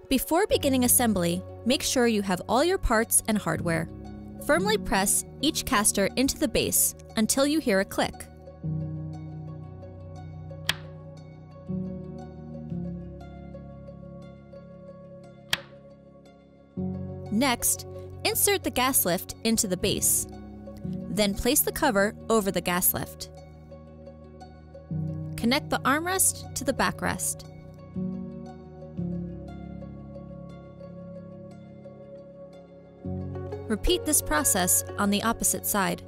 Before beginning assembly, make sure you have all your parts and hardware. Firmly press each caster into the base until you hear a click. Next, insert the gas lift into the base. Then place the cover over the gas lift. Connect the armrest to the backrest. Repeat this process on the opposite side.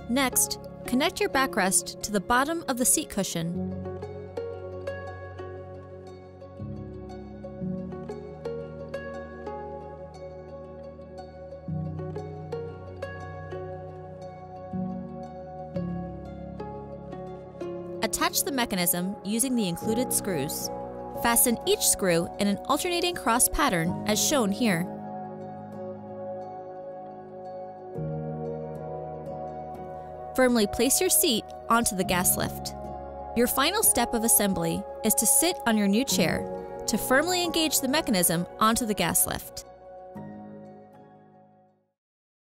Next, connect your backrest to the bottom of the seat cushion. Attach the mechanism using the included screws. Fasten each screw in an alternating cross pattern as shown here. Firmly place your seat onto the gas lift. Your final step of assembly is to sit on your new chair to firmly engage the mechanism onto the gas lift.